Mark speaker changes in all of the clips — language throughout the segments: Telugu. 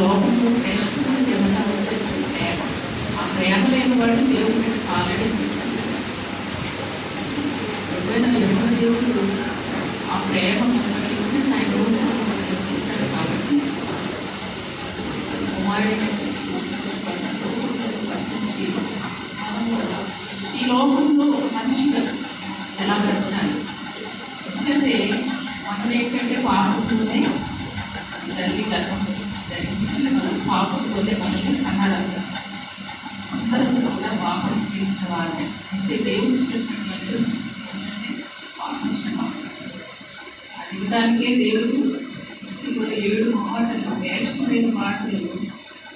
Speaker 1: లోకంలో శ్రేష్టమైనది ఏమన్నా ఉంటే ప్రేమ. ఆ ప్రేమ లేని వాడు దేవుడు ఆల్రెడీ ఎవరైనా దేవుడు ఆ ప్రేమ ఆయన చేశాడు. కాబట్టి కుమారుడిని పంపించి మనము ఈ లోకంలో మనిషిగా ఎలా బ్రతకాలి. ఎందుకంటే మనం ఏంటంటే పాపంతోనే తల్లి గర్భం ధరించి మనం పాపంతోనే మనల్ని అన్నారంట. అందరూ కూడా పాపం చేసిన వారిని అంటే దేవుడి ఇష్టపడినట్టు పాపం క్షమాపణ అడిగడానికే దేవుడు 7 మాటలు శ్రేష్టమైన మాటలు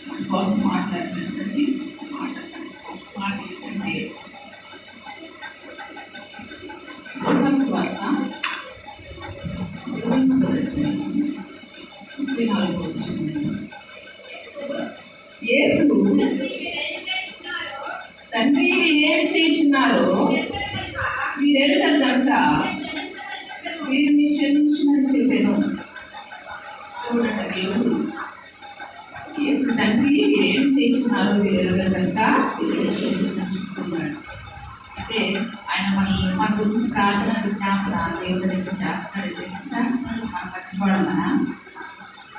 Speaker 1: మన కోసం మాట్లాడినటువంటి మాట ఏంటంటే వార్త 24 వచ్చింది. యేసు తండ్రి మీరేమి చేయుచున్నారో మీరెరుగరు కనుక వీరిని క్షమించమని చెప్పాను. చూడండి, దేవుడు యేసు తండ్రి మీరేం చేయుచున్నారో మీరెరుగరు కనుక వీరిని క్షమించమని చెప్తున్నాడు. అయితే ఆయన మన గురించి ప్రార్థన విజ్ఞాపన దేవుడి దగ్గర చేస్తున్నాడు. మన మంచివాడు మన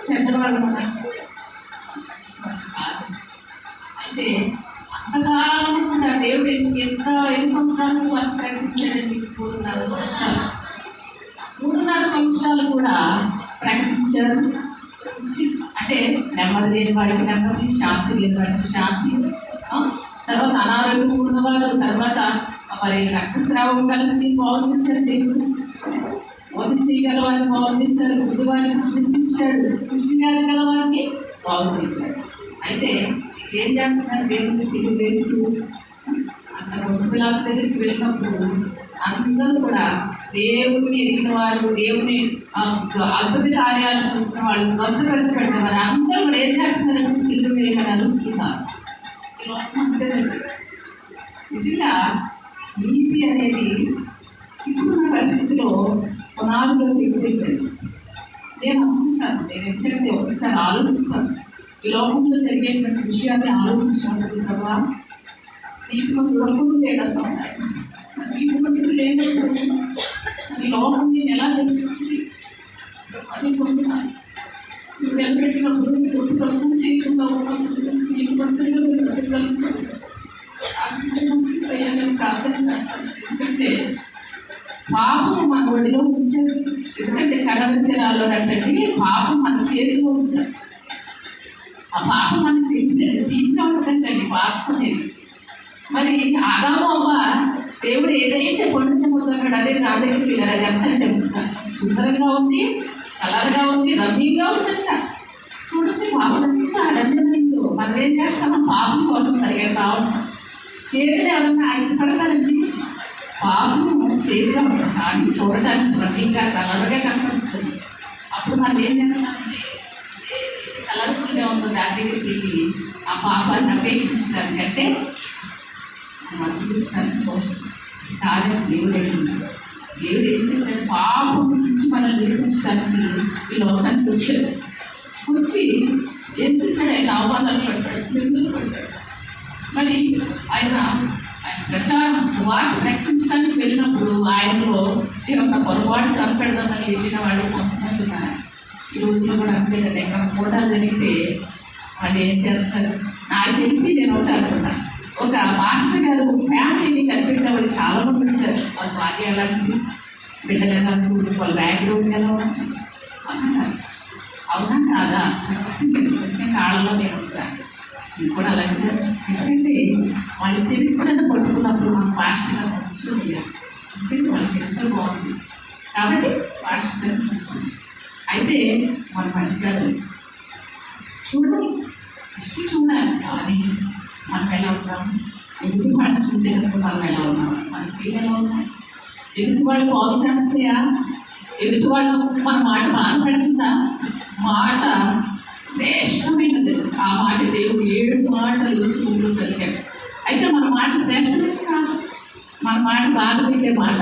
Speaker 1: చెడ్డవాడు మన మంచివాడు కాదు. అయితే అంతకాలం కూడా దేవుడు ఎన్ని సంవత్సరాలు సువార్త ప్రకటించాడండి? 3.5 సంవత్సరాలు కూడా ప్రకటించారు. అంటే నెమ్మది లేని వారికి నెమ్మది, శాంతి లేని వారికి శాంతి, తర్వాత అనారోగ్యం ఉన్నవారు, తర్వాత మరి రక్తస్రావం కలిసి బాగు చేశారు. దేవుడు మోస చేయగల వారిని బాగు చేశారు, గుడ్డి వారిని చూపించాడు, కుష్టి వ్యాధి గల వారిని బాగు చేశాడు. అయితే ఏం చేస్తున్నారు? దేవుడిని సిలువ వేస్తూ అక్కడ పిల్లల దగ్గరికి వెళ్ళినప్పుడు అందరూ కూడా దేవుడిని ఎరిగిన వారు, దేవుని అద్భుత కార్యాలు చూసిన వాళ్ళు, స్వస్థపరచబడిన వారు అందరూ కూడా ఏం చేస్తున్నారంటే సిలువ వేయమని అరుస్తున్నారు. ఈ లోకం అంతేనండి. నిజంగా నీతి అనేది ఇప్పుడున్న పరిస్థితిలో పునాదులో ఎగిపోయిందండి. నేను అనుకుంటాను, నేను ఎందుకంటే ఒకసారి ఆలోచిస్తాను, ఈ లోకంలో జరిగేటువంటి విషయాన్ని ఆలోచించినప్పుడు ప్రభా నీతిమంతుడు ఒక్కడు లేడంతా ఉన్నారు. నీతిమంతుడు లేనప్పుడు ఈ లోకం నేను ఎలా తెలుస్తుంది అని కొంటున్నాను. నువ్వు నిలబెట్టినప్పుడు నీకు తక్కువ చేయకుండా ఉన్నప్పుడు నీతిమంతుడిగా మీరు బ్రతకగలుగుతారు. ఆ స్థితిమంతుడు అయ్యాలని ప్రార్థన చేస్తాను. ఎందుకంటే పాపం మన ఒడిలో ఉంచారు. ఎందుకంటే కడవరాల్లో అంటే పాపం మన చేతిలో ఉంటుంది. ఆ పాపం మనకి తెలియదండి, తీరిగా ఉంటుందండి పాపం అనేది. మరి ఆదాము అవ్వ దేవుడు ఏదైతే పండు తినవుతున్నాడు అదే నా దగ్గరికి వెళ్ళారు. అది ఎంత సుందరంగా ఉంది, కలర్గా ఉంది, రమ్యంగా ఉందంట. చూడండి, పాపం అంతా రమ్యంలో మనం ఏం చేస్తామో పాపం కోసం పరిగెడతా ఉంటాం. చేతిని ఎవరన్నా ఇష్టపడతారండి. పాపం చేతిగా ఉంటుంది కానీ చూడటానికి రమ్యంగా కలర్గా కనపడుతుంది. అప్పుడు మనం ఏం చేస్తామంటే కలర్ఫుల్గా ఉందో దాని దగ్గరికి వెళ్ళి ఆ పాపాన్ని అపేక్షించడానికంటే అనిపించడానికి కోసం కార్యం దేవుడు ఉన్నాడు. దేవుడు ఏం చేశాడు? పాపం నుంచి మనల్ని విడిపించడానికి ఈ లోకానికి వచ్చాడు. వచ్చి ఏం చేశాడు? ఆయన అవమానాలు పడ్డాడు, నిందలు పడ్డాడు. మరి ఆయన ప్రచారం వార్త ప్రకటించడానికి వెళ్ళినప్పుడు ఆయనలో ఏమన్నా పొరపాటు కనపెడదామని వెళ్ళిన వాళ్ళు కొంతమంది ఉన్నారు. ఈ రోజుల్లో కూడా అంతే కదా, ఎక్కడ కూటాలు జరిగితే వాళ్ళు ఏం చేస్తారు? నాకు తెలిసి నేను ఒకటి అనుకున్నాను, ఒక మాస్టర్ గారు ఫ్యామిలీని కనిపెట్టిన వాళ్ళు చాలా మంది ఉంటారు. వాళ్ళ భార్య ఎలాంటిది, బిడ్డలు ఎలాంటి, వాళ్ళ బ్యాక్గ్రౌండ్ ఎలా ఉంటుంది అన్నారు. అవునా కాదా? ఎందుకంటే కాళ్ళలో నేను ఉంటాను కూడా అలాంటిది. ఎందుకంటే వాళ్ళ చరిత్రను పట్టుకున్నప్పుడు మన మాస్టర్ గారు కొంచెం అంటే వాళ్ళ చరిత్ర బాగుంది కాబట్టి భాష నేర్చుకోండి. అయితే మన పనికారు చూడాలి, ఇష్టి చూడాలి. కానీ మనం ఎలా ఉన్నాం, ఎదుటి వాళ్ళని చూసేటప్పుడు మనం ఎలా ఉన్నాం, మనకి ఎలా ఉన్నాం, ఎదుటి వాళ్ళు బాగు చేస్తాయా, ఎదుటి వాళ్ళు మన మాట బాధపడుతుందా, మాట శ్రేష్టమైనది. ఆ మాట దేవుడు 7 మాటలు చూడగలిగాడు. అయితే మన మాట శ్రేష్టమైనది కాదు, మన మాట బాధ పెట్టే మాట,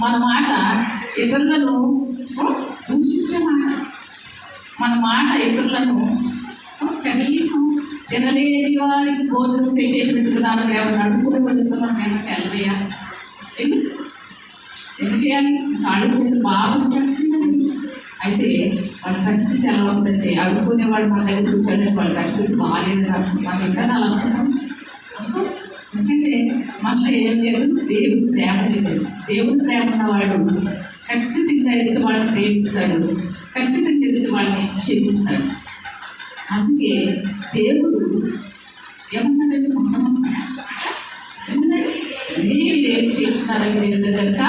Speaker 1: మన మాట ఇతరులను దూషించే మాట, మన మాట ఇతరులను కనీసం తినలేని వారికి భోజనం పెట్టేటట్టుగా దానికి ఎవరు అడుగులు పడుస్తున్నాం మేము వెళ్ళయ్యా. ఎందుకేయాలి? కాళ్ళు చేతులు బాగా చేస్తుందండి. అయితే వాళ్ళ పరిస్థితి ఎలా ఉందంటే అడుగుకునేవాడు మన దగ్గర కూర్చోండి, వాళ్ళ పరిస్థితి బాగాలేదు మనం ఇంకా అలా అనుకుంటాం. ఎందుకంటే మనలో ఏం లేదు, దేవుడి ప్రేమ లేదు. దేవుడి ప్రేమ ఉన్నవాడు ఖచ్చితంగా ఎదుటి వాళ్ళని ప్రేమిస్తాడు, ఖచ్చితంగా ఎదుటి వాళ్ళని క్షమిస్తాడు. అందుకే దేవుడు ఏమన్నాడంటే ఏం చేస్తున్నారని తెలియదు కనుక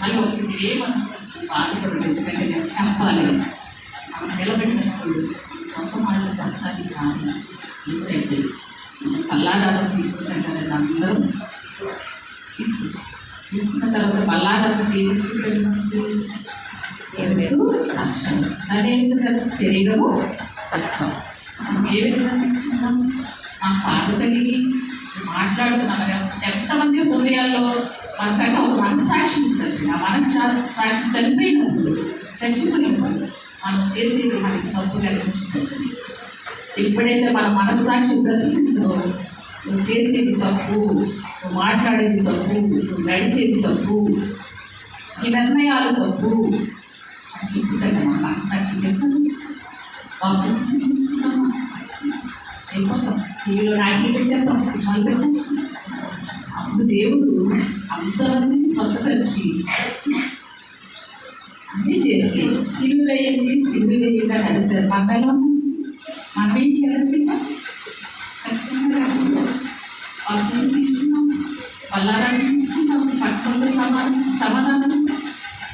Speaker 1: మళ్ళీ ఒకటి మీరు ఏమనుకుంటున్నారు బాధపడదు. ఎందుకంటే నేను చెప్పాలి, మనం నిలబెట్టినప్పుడు సొంత మాటలు చెప్పడానికి కాదు. ఎందుకంటే పల్లారాధన తీసుకుంటాం కదండి, అందరూ తీసుకున్న తర్వాత పల్లారాధన అదేవిధంగా శరీరము తత్వం. మనం ఏ విధంగా తీసుకుంటాం? ఆ పాట కలిగి మాట్లాడుతున్నాం. ఎంతమంది హృదయాల్లో మనకంటే ఒక మనస్సాక్షి ఉంటుంది. ఆ మనస్సాక్షి చనిపోయినప్పుడు, చచ్చిపోయినప్పుడు మనం చేసేది మనకి తప్పుగా అనిపించినట్టు. ఎప్పుడైతే మన మనస్సాక్షి బ్రతుకుందో, నువ్వు చేసేది తప్పు, నువ్వు మాట్లాడేది తప్పు, నువ్వు నడిచేది తప్పు, ఈ నిర్ణయాలు తప్పు అని చెప్తాను. మన మనస్సాక్షి తెలుసు వాపసు తీసుకుంటాము, అయిపోతాం. టీవీలో నాటిలు పెట్టేస్తాం, సినిమాలు పెట్టేస్తాం. అప్పుడు దేవుడు అంతమందిని స్వస్థపరిచి అన్నీ చేస్తే సిలువ వేయండి, సిలువ వేయంగా కలిసారు. మనలో మనమేంటి కలిసి ఖచ్చితంగా రాసుకుంటాం, వాపసు తీసుకున్నాం, పల్లారాన్ని తీసుకున్నాం, పట్టుకుంటే సమాధానం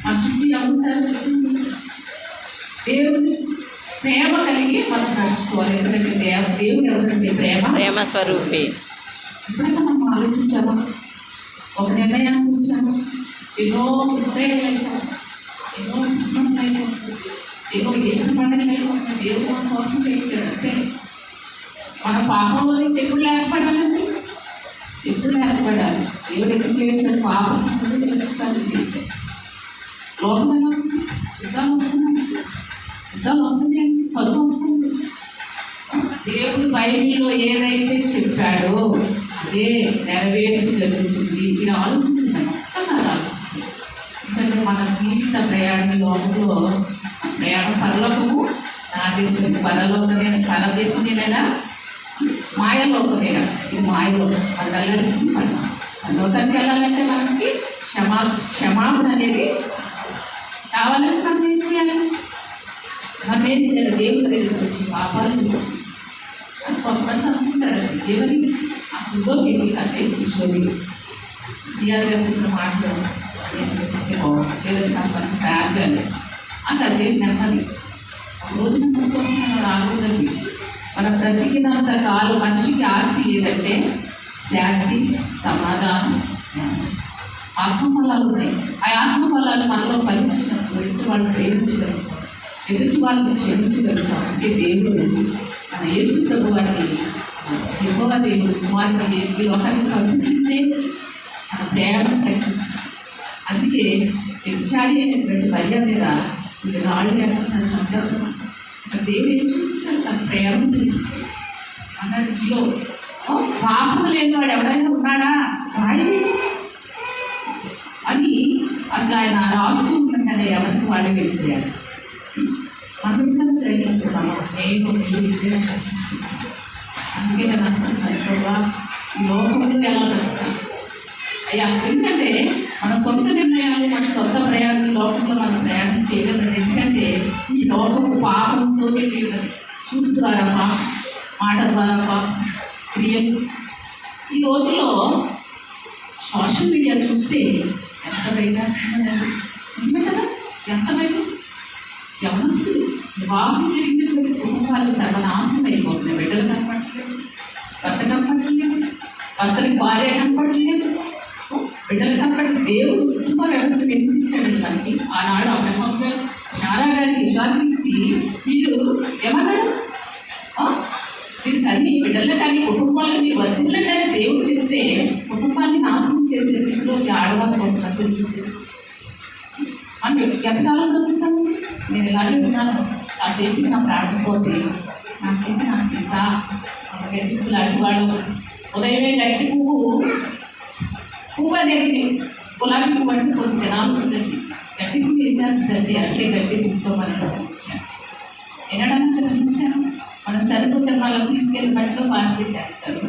Speaker 1: మన చుట్టూ అమ్ముతారు. దేవుడు ప్రేమ కలిగి మనం నడుచుకోవాలి. ఎందుకంటే దేవుడు ఎవరంటే ప్రేమ స్వరూపి. ఎప్పుడైనా మనం ఆలోచించామా? ఒక నిర్ణయానికి వచ్చాము, ఎన్నో ఫ్రైడే అయిపోతుంది, ఎన్నో క్రిస్మస్ అయిపోతుంది, ఎన్నో ఈస్టర్ పండుగలు అయిపోతుంది. దేవుడు మన కోసం తెచ్చాడు. అంటే మన పాపంలో నుంచి ఎప్పుడు లేకపోడాలండి, ఎప్పుడు లేకపోడాలి. దేవుడు ఎప్పుడు తెచ్చాడు? పాపం తెలుసుకోవాలని తెచ్చాడు. లోకం ఎలా ఉంది? యుద్ధాలు వస్తుంది అండి, పరువు వస్తుంది. దేవుడు బైబిల్లో ఏదైతే చెప్పాడో అదే నెరవేర్పు జరుగుతుంది. ఇది ఆలోచించున్నాను, ఒక్కసారి ఆలోచించండి. ఎందుకంటే మన జీవిత ప్రయాణం లోకంలో ప్రయాణం పరలోకము, నా దేశం పరదేశమేనా, మాయలోకమేగా. ఇది మాయలోకం. అది వెళ్ళాల్సింది పరలోకానికి వెళ్ళాలంటే మనకి క్షమాపణ అనేది కావాలంటే మనం ఏం చేయాలి? మనం ఏం చేయాలి? దేవుడి దగ్గరికి వచ్చి పాపాలు నుంచి అని కొంతమంది అనుకుంటారు. ఎవరి ఆ గుడిలో వెళ్ళి కాసేపు కూర్చొని సిఆర్ గారు చెప్పిన మాటలు చూస్తే బాగుంటుంది, లేదంటే కాస్త బ్యాగ్గాలి ఆ కాసేపు నెమ్మది. ఒక రోజు నెమ్మది కోసం మనం రాకూడదండి. మన బ్రతికినంత కాలం మనిషికి ఆస్తి ఏదంటే శాంతి, సమాధానం, ఆత్మఫలాలు ఉన్నాయి. ఆ ఆత్మఫలాలు మనలో ఫలించినప్పుడు ఎదుటి వాళ్ళు ప్రేమించగలుగుతాం, ఎదుటి వాళ్ళని క్షమించగలుగుతాం. అంటే దేవుడు మన యేసు ప్రభు వారిని, యెహోవా దేవుడు కుమారుని ఈ లోకానికి పంపించిందే మన ప్రేమను ప్రకటించారు. అందుకే వ్యభిచారి అయినటువంటి భార్య మీద ఇది రాళ్ళు వేస్తున్న చంపారు. దేవుడు ఏం చూపించాడు? తన ప్రేమను చూపించాడు. అన్నాడు, ఇలో పాపం లేని వాడు ఎవరైనా ఉన్నాడా రాయమే అని అసలు ఆయన రాస్తూ ఉండగానే ఎవరికి వాళ్ళు వెళ్ళిపోయారు. మనం గ్రహించుకున్నాము, నేను అందుకే నేను అనుకుంటున్నాను, ఈ లోకంలో ఎలా బతుకుతాను అయ్యా. ఎందుకంటే మన సొంత నిర్ణయాలు, మన సొంత ప్రయాణం లోకంలో మనం ప్రయాణం చేయలేదండి. ఎందుకంటే ఈ లోకం పాపంతో లేదని, చూపు ద్వారా పాపం, మాట ద్వారా పాపం, క్రియలు. ఈ రోజుల్లో సోషల్ మీడియా చూస్తే ఎంత భయమేస్తుందండి. నిజమే కదా, ఎంత భయం. యవనస్తులు వివాహం జరిగినటువంటి కుటుంబాలు సర్వనాశనం అయిపోతున్నాయి. బిడ్డలు కనపడలేదు, భర్త కనపడలేదు, భర్తకి భార్య కనపడలేదు, బిడ్డలు కనపడలేదు. దేవుడు కుటుంబ వ్యవస్థ నిర్మించాడండి మనకి. ఆనాడు అబ్రహాముగా శారా గారికి విశ్వాసం ఇచ్చి మీరు ఏమన్నాడు, మీరు కానీ బిడ్డలు కానీ కుటుంబాలను మీరు వర్తిల్లంటే దేవుడు చెప్తే కుటుంబాన్ని నాశనం చేసే స్థితిలోకి ఆడవాళ్ళు కొంతమంది వచ్చేసారు. మనం ఎంతకాలం బ్రతుకుతాము? నేను ఇలాగే ఉన్నాను, కాసేపు నా ప్రాణం పోతే నా స్థితి నాకు తెలుసా. గట్టి పువ్వులు అడ్డువాళ్ళు ఉదయమే గట్టి పువ్వు అనేది గులాబీ పువ్వు అంటే కొన్ని దినాలు ఉందండి. గట్టి పువ్వు ఏం చేస్తుందండి అంటే గట్టి పువ్వుతో మనం గమనించాను. వినడానికి గమనించాను. మనం చనిపోతే వాళ్ళని తీసుకెళ్ళి బట్టలో పాతి పెట్టేస్తారు.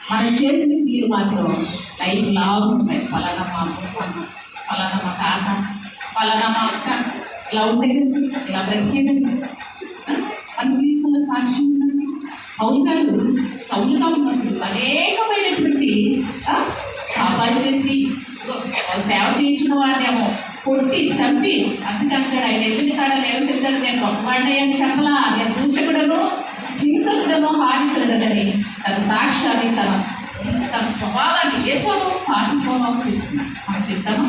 Speaker 1: మనం చేసిన మీరు మాత్రం లైఫ్ లాగా ఉంటాయి. ఫలానా మా అమ్మ, ఫలానా మా తాత, ఫలానా మా అక్క ఇలా ఉండేది, ఇలా బ్రతికేదండి. మన జీవితంలో సాక్ష్యం ఉందండి. సౌలుగా ఉన్నప్పుడు అనేకమైనటువంటి పాపాలు చేసి సేవ చేయించిన వారినేమో కొట్టి చంపి అందుకంటాడు. ఆయన ఎదుటి కాడ నేను చెప్తాడు, నేను గొప్పవాడిని చెప్పలా, నేను దూషకుడను, హింసకుడను, హానికుడనని తన సాక్ష్యాన్ని తన స్వభావాన్ని, ఏ స్వభావం, పాత స్వభావం చెప్తున్నాడు. మనం చెప్తామా?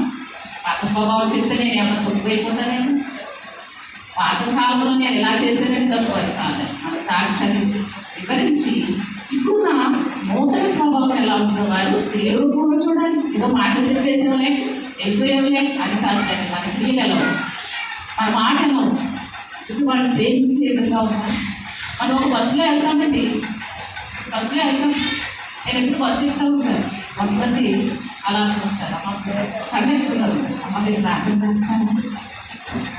Speaker 1: పాత స్వభావం చెప్తే నేను ఏమైనా తక్కువైపోతానేమో, పాత కాలంలో నేను ఎలా చేశానని తక్కువ కాదు. మన సాక్ష్యాన్ని వివరించి ఇప్పుడు నా నూతన స్వభావం ఎలా ఉన్నవారు క్రియ రూపంలో చూడాలి. ఏదో మాటలు చెప్పేసేవలే, వెళ్ళిపోయేవలే అది కాదు. కానీ మన క్రియలలో మన మాటలో ఇప్పుడు వాళ్ళు ప్రేమించే విధంగా ఉన్నారు. మనం ఒక బస్సులో వెళ్తామండి, బస్సులో వెళ్తాం. నేను ఎప్పుడు బస్సు ఎక్కుతూ ఉంటాను. కొంతమంది అలా వస్తారు, కండక్టర్ గారు అమ్మ నేను ప్రార్థన చేస్తాను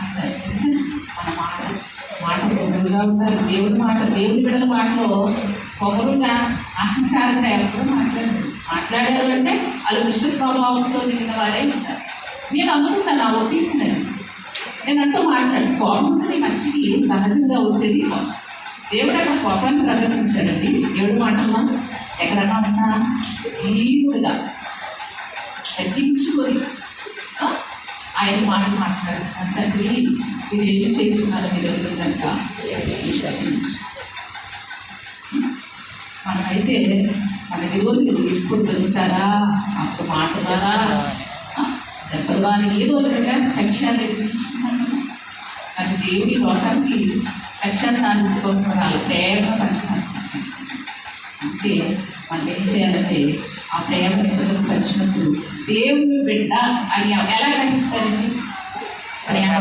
Speaker 1: అంటారు. మన మాట పొగరుగా ఉంటారు. దేవుడి బిడ్డల మాటలో పొగరుగా అహంకారంగా ఎవరు మాట్లాడారు అంటే వాళ్ళు దుష్ట స్వభావంతో నిండిన వారే ఉంటారు. నేను అనుకుంటాను, నా ఒపీనియన్, నేను అంతా కోపం ఉంటుంది మనిషికి సహజంగా వచ్చేది. దేవుడు అక్కడ కోపాన్ని ప్రదర్శించాడండి. దేవుడు మాటల్లో ఎక్కడన్నా ఉన్నా తీరుగా తగ్గించుకొని ఆయన మాట్లాడు తండ్రి మీరు ఏం చేయించున్నారో మీరు కనుక మనమైతే మన విరోధులు ఎప్పుడు దొరుకుతారా, అప్పుడు మాట్లాడారా, దెబ్బల వారి ఏదో విధంగా కక్ష నిర్మించుకున్నాను. కానీ దేవుడి లోకానికి కక్ష సాధించ కోసం వాళ్ళ ప్రేమ పంచడానికి అంటే మనం ఏం చేయాలంటే ఆ ప్రేమ ఇతరులకు పంచినప్పుడు దేవుని బిడ్డ అని ఎలా గ్రహిస్తారండి? ప్రేమ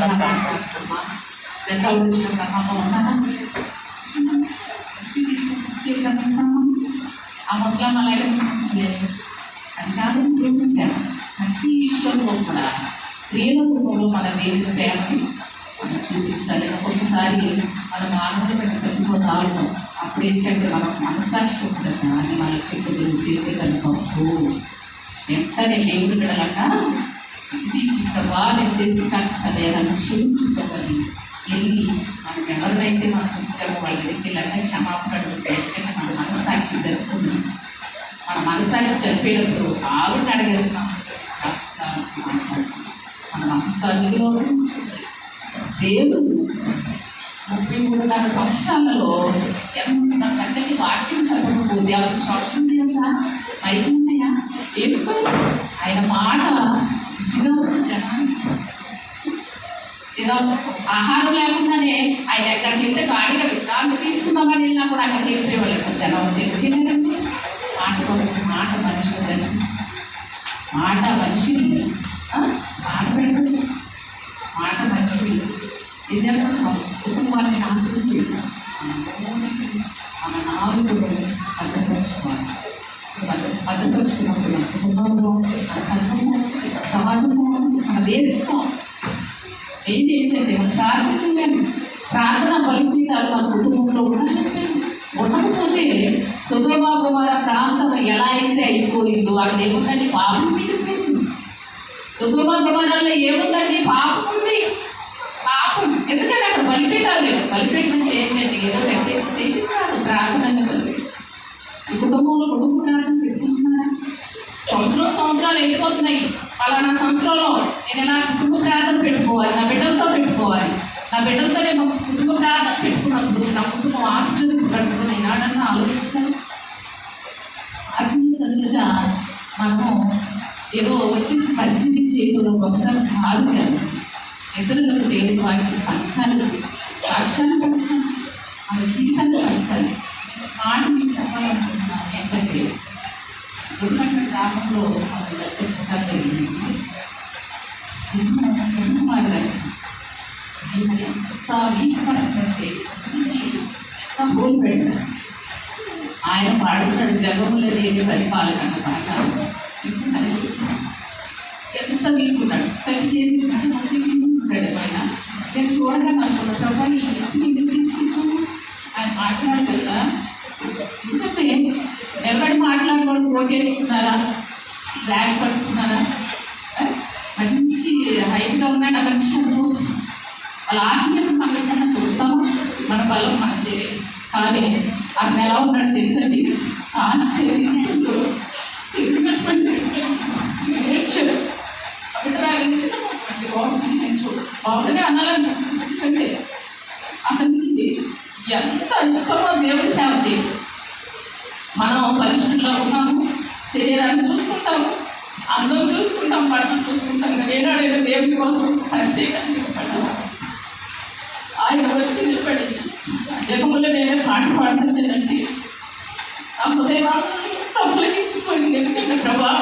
Speaker 1: ఎంత వచ్చిన ప్రమాదం ఉన్నారా గ్రహిస్తాము. ఆ ముసలాం అలాగే లేదు. అది కాదు, ప్రతి విషయంలో కూడా క్రియల రూపంలో మన దేవుని ప్రేమని మనం చూపించాలి. ఒక్కొక్కసారి మన మానవులు తప్పుకో రావడం అప్పుడు ఏంటంటే మనం మనస్సాక్షి ఉంటుంది అని మన చెప్పులు చేసే కనుక వెంటనే దేవుడి బిడ్డలట ఇది ప్రభా నేను చేసి కాకపోతే నన్ను క్షమించుకోవాలి వెళ్ళి మనం ఎవరినైతే మనం ఉంటామో వాళ్ళ దగ్గరికి వెళ్ళాక క్షమాపణ అడుగుతాం. ఎందుకంటే మన మనస్సాక్షి జరుపుకుంది. మన మనస్సాక్షి చనిపోయినప్పుడు ఆవిడని అడగాల్సిన అవసరం మన మనస్సాక్షిలో దేవుడు 33 సంవత్సరాలలో ఎంత చక్కటి వాక్యం చెప్పకపోతే అవి సోషల్ మీడియా మైకి ఉన్నాయా ఏమి ఆయన మాట రుచిగా ఉంది జనాన్ని. ఏదో ఆహారం లేకుండానే ఆయన ఎక్కడికి వెళ్తే గాడిగా విశ్రాంతి తీసుకుందామని వెళ్ళినా కూడా అక్కడికి వెళ్ళిపోయేవాళ్ళు జనం తిరుగుతుందండి. మాట కోసం మాట మనిషిని కనిపిస్తుంది. మాట మనిషిని బాధ పెడుతుంది. మాట మనిషిని ఏం చేస్తాం? కుటుంబాన్ని నాశనం చేసేస్తాం. మన నాలుగు భద్రపరచుకోవాలి. భద్రపరుచుకున్నప్పుడు మన కుటుంబంలో, మన సంఘంలో, సమాజంలో, మన దేశంలో ఏంటంటే ప్రార్థన చేయాలి. ప్రార్థన బలిపీఠాలు మన కుటుంబంలో ఉండకపోతే సొదొమ గొమొర్రా ప్రాంతం ఎలా అయితే అయిపోయిందో అక్కడ ఏముందండి? పాపం మిగిలిపోయింది. సొదొమ గొమొర్రాలో ఏముందండి? పాపం ఉంది. పాపం ఎందుకంటే అక్కడ బలిపీఠాలు లేవు. బలిపీఠం అంటే ఏంటంటే ఏదో కట్టేసి చేసి కాదు, ప్రార్థన బలిపీఠం. ఈ కుటుంబంలో కుటుంబ ప్రార్థన పెట్టుకుంటున్నారా? సంవత్సరాలు సంవత్సరాలు వెళ్ళిపోతున్నాయి. పలానా సంవత్సరంలో నేను ఇలా కుటుంబ ప్రార్థన పెట్టుకోవాలి, నా బిడ్డలతో పెట్టుకోవాలి, నా బిడ్డలతో నేను కుటుంబ ప్రార్థన పెట్టుకున్నప్పుడు నా కుటుంబం ఆశ్రయించబడుతుంది. నేను ఏనాడన్నా ఆలోచించాను. ఆత్మీయతలుగా మనము ఏదో వచ్చేసి పరిచయం చేయడం గొప్పతనం కాదు కదా. ఇతరులకు దేవుని వాటిని పంచాలి, సాక్ష్యాన్ని పంచాలి, మన జీవితాన్ని పంచాలి. మాట మీకు చెప్పాలనుకుంటున్నాను ఏంటంటే, గుడిపట్ల గ్రామంలో చెప్పగా జరిగింది. ఎన్నో మాట్లాడారు. ఎంత వీక్ పరిస్థితి, ఎంత హోల్ పెడతారు. ఆయన పాడుతున్నాడు, జగములో లేని పరిపాలన పాట. ఎంత వీక్ ఉన్నాడు, 10 kgs అంటే 30 kgs ఉంటాడు ఆయన. నేను చూడగా అనుకున్న ప్రభా ఎందుకు తీసుకొచ్చాము. ఆయన మాట్లాడగలరా? ఎందుకంటే ఎవరు మాట్లాడుకోవడం ఓటేసుకున్నారా, బ్యాగ్ పట్టుకున్నారా, మంచి హైట్గా ఉన్నాడు. ఆ మనిషి చూస్తాం, వాళ్ళ ఆత్మీయత మనకన్నా చూస్తాము. మన బలం మన శరీరం. కానీ అతను ఎలా ఉన్నాడు తెలుసండి, ఏడ్చాడు. బాగుంటే అనాలనిపిస్తుంది. ఎందుకంటే అతనికి ఎంత ఇష్టమో దేవుడి సేవ చేయాలి. మనం పరిస్థితుల్లో ఉన్నాము, శరీరాన్ని చూసుకుంటాము, అందరం చూసుకుంటాం, బట్టలు చూసుకుంటాం. కానీ ఏనాడైనా దేవుడి కోసం పనిచేయడానికి ఇష్టపడ్డాము. ఆయన వచ్చి నిలబడి జగములో నేనే పాట పాడుతుంటేనండి ఆ హృదయం అంతా పులకించిపోయింది. ఎందుకంటే ప్రభా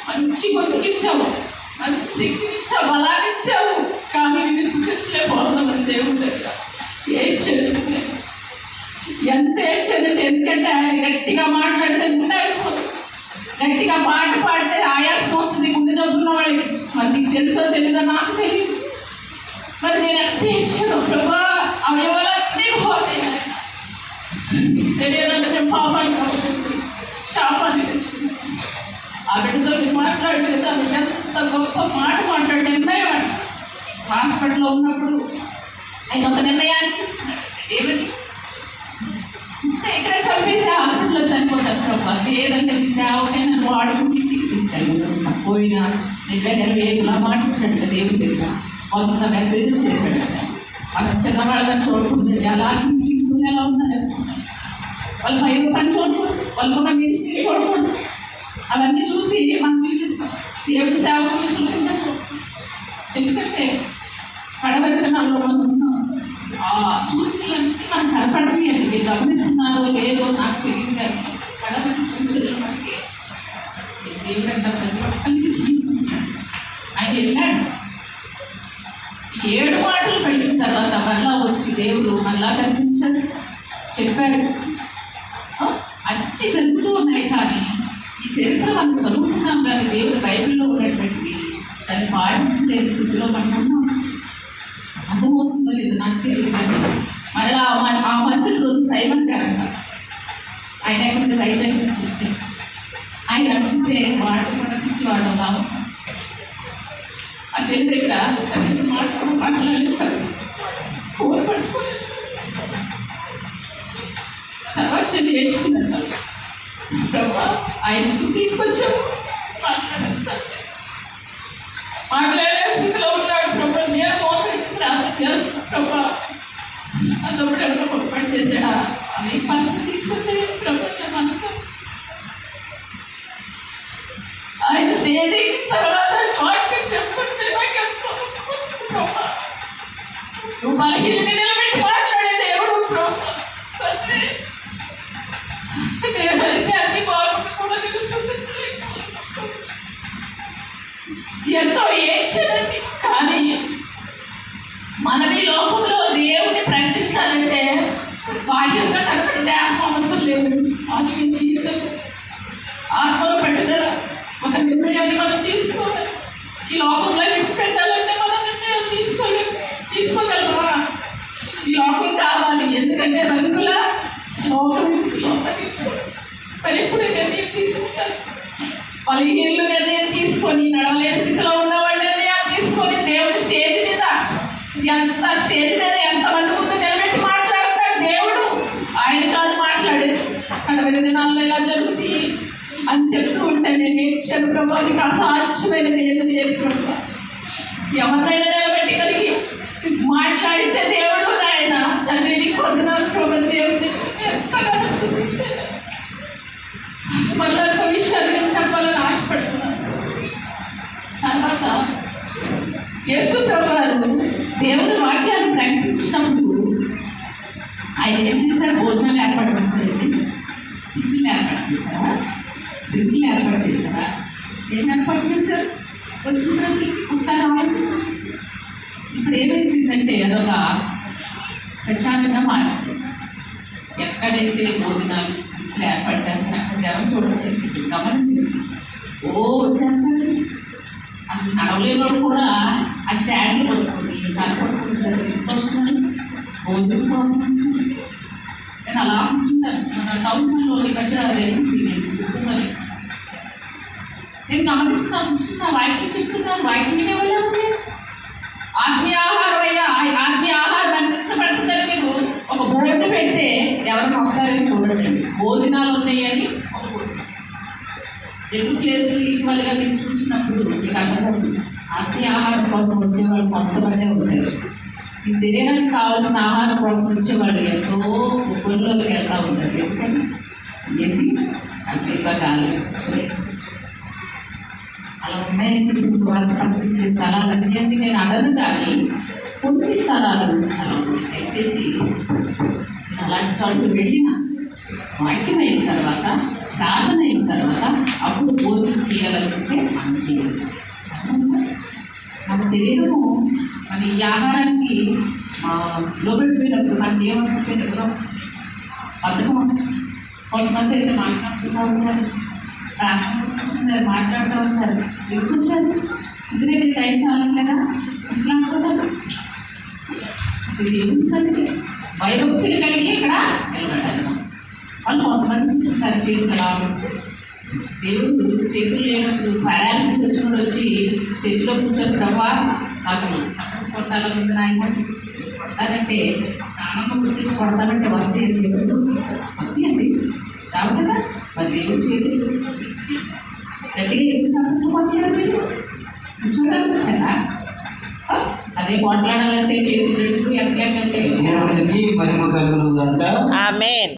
Speaker 1: మంచి గొంతుకిచ్చావు, మంచి శక్తినిచ్చావు, బలాన్నిచ్చావు, కానీ నేను స్థుతించలేకపోతున్నాను దేవుడి దగ్గర. ఏడ్చాడు, ఎంత ఏడ్చాడంటే, ఎందుకంటే ఆయన గట్టిగా మాట్లాడితే గుండె అయిపోతుంది, గట్టిగా పాట పాడితే ఆయాసం వస్తుంది గుండె చదువుకున్న వాళ్ళకి. మరి నీకు తెలుసో తెలీదో నాకు తెలియదు. మరి నేను ఎంత ఏడ్చాను ప్రభా, అవయవాలన్నీ పోతాయి, శరీరాన్ని పాపాన్ని వస్తుంది, శాపాన్ని తెచ్చుకుంది. ఆ బిడ్డతో మీరు మాట్లాడలేదు, అది ఎంత గొప్ప మాట మాట్లాడే నిర్ణయం అంట. హాస్పిటల్లో ఉన్నప్పుడు ఆయన ఒక నిర్ణయాన్ని తీసుకున్నాడు. ఏమని? ఇక్కడ చంపేసి హాస్పిటల్లో చనిపోతాను ప్రభా, లేదంటే నీ సేవకై నన్ను వాడుకుంటే ఇంటికి తీసుకెళ్ళి పోయినా 20-25 మాట ఇచ్చాడు దేవుడి దగ్గర. వాళ్ళ మెసేజ్ చేశాడంట. మన చిన్నవాళ్ళని చూడకూడదండి, అలా చింకులు ఎలా ఉన్నారని వాళ్ళు 5 రూపాయలు చూడకూడదు, వాళ్ళకు ఒక మినిస్ట్రీ చూడకూడదు. అవన్నీ చూసి మనం పిలిపిస్తాం దేవుడి సేవకులు చూడకుండా. ఎందుకంటే కడవెత్తనాల్లో మనం ఉన్నాం. ఆ సూచనలన్నీ మనకు కనపడవి అండి. మీరు గమనిస్తున్నారో లేదో నాకు తెలియదు, కానీ కడవెత్తి సూచనలు మనకి దేవుడంతా ప్రతి ఒక్కరికి చూపిస్తున్నాడు. ఆయన వెళ్ళాడు. 7 మాటలు పలికిన తర్వాత మళ్ళా వచ్చి దేవుడు మళ్ళా కనిపించాడు, చెప్పాడు. అన్నీ జరుగుతూ ఉన్నాయి. కానీ ఈ చరిత్ర మనం చదువుతున్నాం, కానీ దేవుడు బైబిల్లో ఉన్నటువంటి దాన్ని పాటించలేని స్థితిలో మనం ఉన్నాం. అర్థమవుతుందో లేదు నాకు తెలియదు. కానీ మరలా ఆ మనుషుల రోజు సైమన్ గారు అంటారు. ఆయన ఎక్కడ వైజాగ్ నుంచి వచ్చారు. ఆయన అడిగితే వాడు పంపించి వాడు అలా ఆ చెల్లి దగ్గర కనీసం మాట్లాడలేదు పరిస్థితి, కూర పట్టుకోలేదు. తర్వాత చెల్లి ఏడ్చుకుందంట, ప్రభా ఆయనకు తీసుకొచ్చాము, మాట్లాడే స్థితిలో ఉన్నాడు ప్రభా, నేను మోకరించి ప్రార్థన చేస్తున్నాను ప్రభా. అదొప్పుడు ఎవరో పొరపాటు చేశాడా అనే పరిస్థితి తీసుకొచ్చాడు ప్రభా. నేను మనసు ఆయన స్టేజ్ ఎక్కిన తర్వాత చెప్పుకుంటే నాకు ఎంతో వచ్చింది ప్రభా. నువ్వు బలహీనని నిలబెట్టి మాట్లాడే దేవుడు ప్రభా. నేనైతే అన్ని బాగుంటే కూడా తెలుసుకుంటూ ఎంతో ఏడ్చానండి. కానీ మనం ఈ లోకంలో దేవుని ప్రకటించాలంటే బాహ్యంగా కనపడితే ఆత్మ అవసరం లేదు. ఆత్మీయ జీవితం ఆత్మలో పట్టుదల ఒక నిర్ణయాన్ని మనం తీసుకోవాలి. ఈ లోకంలో విడిచిపెట్టాలంటే మనం నిర్ణయం తీసుకోగలమా? ఈ లోకం కావాలి, ఎందుకంటే రంగుల లోకం మరి ఎప్పుడు నిర్ణయం తీసుకుంటారు. బలహీనులు నిర్ణయం తీసుకొని, నడవలేని స్థితిలో ఉన్న వాళ్ళు నిర్ణయం తీసుకొని దేవుడి స్టేజ్ మీద ఎంతమంది ముందు నిలబెట్టి మాట్లాడతాడు దేవుడు. ఆయన కాదు మాట్లాడేది. 80 దినాల్లో ఇలా జరుగుతాయి, అని చెప్తూ ఉంటే నేను ఏడ్చాను, ప్రభా నీకు అసాధ్యమైనది ఏది లేదు ప్రభా. ఎవరినైనా నిలబెట్టగలిగి మాట్లాడించే దేవుడు ఆయన తండ్రి నీకు వందనాలు ప్రభా. దేవుడు ఎంతగా స్తుతించాను. మళ్ళీ ఒక విషయాన్ని నేను చెప్పాలని ఆశపడుతున్నాను. తర్వాత యేసు ప్రభువారు దేవుని వాక్యాన్ని ప్రకటించినప్పుడు ఆయన ఏం చేశారు? భోజనాలు ఏర్పాటు చేస్తారండి, టిఫిన్లు ఏర్పాటు చేస్తారా, డ్రింక్లు ఏర్పాటు చేస్తారా, ఏం ఏర్పాటు చేశారు? వచ్చిన ప్రజలకి ఒకసారి ఆలోచించండి. ఇప్పుడు ఏమైందంటే అదొక ప్రచారంగా మారింది. ఎక్కడైతే భోజనాలు డ్రింక్లు ఏర్పాటు చేస్తారో అక్కడ జనం చూడండి, గమనించండి, ఓ వచ్చేస్తారు. అసలు నడవలేని వాళ్ళు కూడా ఆ స్టాండ్లు పట్టుకోండి, కనపడుకోండి, ఎంత వస్తున్నారు, భోజనం కోసం వస్తుంది. నేను అలా కూర్చున్నాను. మన టౌన్లో ఈ మధ్య జరిగింది, నేను గుర్తున్నది. నేను గమనిస్తున్నా, కూర్చున్నా, వాక్యం చెప్తున్నాను, వాక్యం వినేవాళ్ళే ఉంది. ఆత్మీయ ఆహారం అయ్యా, ఆత్మీయ ఆహారం అందించబడుతుందని మీరు ఒక బోర్డు పెడితే ఎవరైనా వస్తారని చూడండి. భోజనాలు ఉన్నాయని ఒక బోర్డు, 2 ప్లేసులు ఈక్వల్గా మీరు చూసినప్పుడు మీకు అర్థమవుతుంది. ఆత్మీయ ఆహారం కోసం వచ్చేవాళ్ళు కొంతమందే ఉంటారు. ఈ శరీరానికి కావాల్సిన ఆహారం కోసం వచ్చేవాళ్ళు ఎంతో ఊళ్ళోకి వెళ్తూ ఉంటారు. ఎందుకని వేసి కాసేపు గాలి అలా ఉన్నాయని వారికి పంపించే స్థలాలు అన్నీ నేను అడను, కానీ కొన్ని స్థలాలు అలా ఉన్నాయి. దయచేసి నేను అలాంటి చోటు వెళ్ళిన వాక్యం అయిన తర్వాత, ప్రార్థన అయిన తర్వాత అప్పుడు భోజనం చేయాలనుకుంటే మనం చేయాలి. మన శరీరము మన ఈ ఆహారానికి లోబడిపోయినప్పుడు మనకి ఏమొస్తుంది? నిద్ర వస్తుంది, బద్ధకం వస్తుంది. కొంతమంది అయితే మాట్లాడుతూ ఉంటారు, మాట్లాడుతూ ఉంటారు, ఎక్కువచ్చారు ఇద్దరే టైం చాలట్లేదా మాట్లాడుకుంటారు. ఇది దేవుని సరికి భయభక్తులు కలిగి ఇక్కడ నిలబడాలి. వాళ్ళు కొంతమంది కూర్చుంటారు, చేతులు అలా దేవుడు చేతులు లేనప్పుడు పారాలిసిస్ వచ్చినప్పుడు వచ్చి చేతిలో కూర్చొని ప్రభా నాకు చక్కగా కొట్టాలని ఉంది నాయన, కొట్టాలంటే ప్రాణంలో వచ్చేసి కొడతానంటే వస్తాయి చేతులు, వస్తాయండి, రావు కదా. మరి దేవుడు చేతులు గట్టిగా ఎందుకు చప్పట్లు కొట్టలేదు? మీరు కూర్చోడానికి వచ్చారా? అదే మాట్లాడాలంటే చేతులు రెండు ఎక్కలేకంటే
Speaker 2: ఆమేన్.